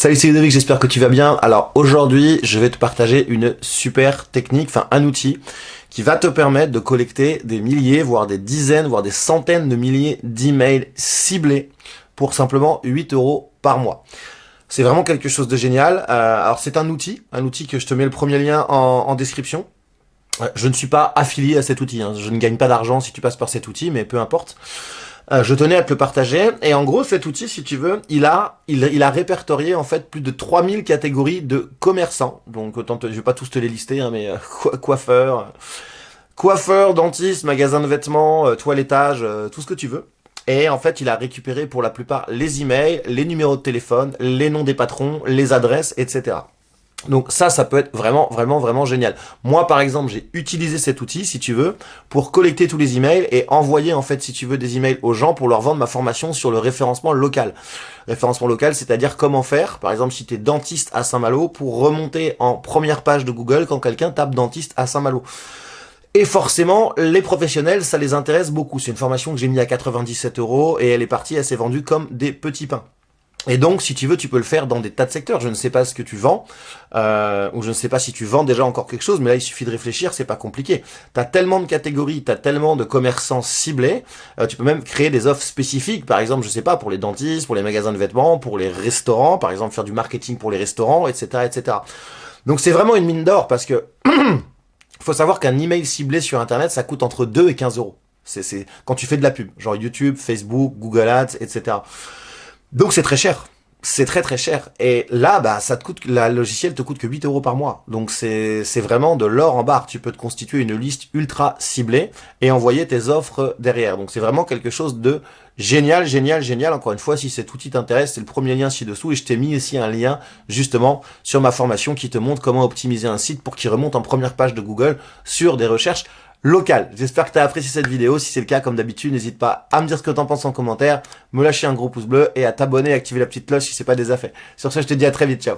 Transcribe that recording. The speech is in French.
Salut, c'est Ludovic, j'espère que tu vas bien. Alors aujourd'hui, je vais te partager une super technique, enfin un outil qui va te permettre de collecter des milliers, voire des dizaines, voire des centaines de milliers d'emails ciblés pour simplement 8 € par mois. C'est vraiment quelque chose de génial. Alors c'est un outil que je te mets le premier lien en description. Je ne suis pas affilié à cet outil, hein. Je ne gagne pas d'argent si tu passes par cet outil, mais peu importe. Je tenais à te le partager, et en gros cet outil, si tu veux, il a répertorié en fait plus de 3000 catégories de commerçants. Donc je vais pas tous te les lister, hein, mais coiffeurs, dentistes, magasins de vêtements, toilettage, tout ce que tu veux. Et en fait, il a récupéré pour la plupart les emails, les numéros de téléphone, les noms des patrons, les adresses, etc. Donc ça peut être vraiment génial. Moi, par exemple, j'ai utilisé cet outil, si tu veux, pour collecter tous les emails et envoyer, en fait, si tu veux, des emails aux gens pour leur vendre ma formation sur le référencement local. Référencement local, c'est-à-dire comment faire, par exemple, si tu es dentiste à Saint-Malo, pour remonter en première page de Google quand quelqu'un tape dentiste à Saint-Malo. Et forcément, les professionnels, ça les intéresse beaucoup. C'est une formation que j'ai mis à 97 € et elle s'est vendue comme des petits pains. Et donc, si tu veux, tu peux le faire dans des tas de secteurs. Je ne sais pas ce que tu vends, ou je ne sais pas si tu vends déjà encore quelque chose, mais là, il suffit de réfléchir, c'est pas compliqué. T'as tellement de catégories, t'as tellement de commerçants ciblés, tu peux même créer des offres spécifiques, par exemple, je sais pas, pour les dentistes, pour les magasins de vêtements, pour les restaurants, par exemple, faire du marketing pour les restaurants, etc., etc. Donc, c'est vraiment une mine d'or, parce que faut savoir qu'un email ciblé sur Internet, ça coûte entre 2 et 15 €. C'est quand tu fais de la pub, genre YouTube, Facebook, Google Ads, etc. Donc c'est très cher, c'est très cher. Et là, bah, la logiciel te coûte que 8 € par mois. Donc c'est vraiment de l'or en barre. Tu peux te constituer une liste ultra ciblée et envoyer tes offres derrière. Donc c'est vraiment quelque chose de génial. Encore une fois, si cet outil t'intéresse, c'est le premier lien ci-dessous. Et je t'ai mis ici un lien justement sur ma formation qui te montre comment optimiser un site pour qu'il remonte en première page de Google sur des recherches locales. J'espère que tu as apprécié cette vidéo. Si c'est le cas, comme d'habitude, n'hésite pas à me dire ce que tu en penses en commentaire, me lâcher un gros pouce bleu et à t'abonner et activer la petite cloche si c'est pas déjà fait. Sur ce, je te dis à très vite. Ciao.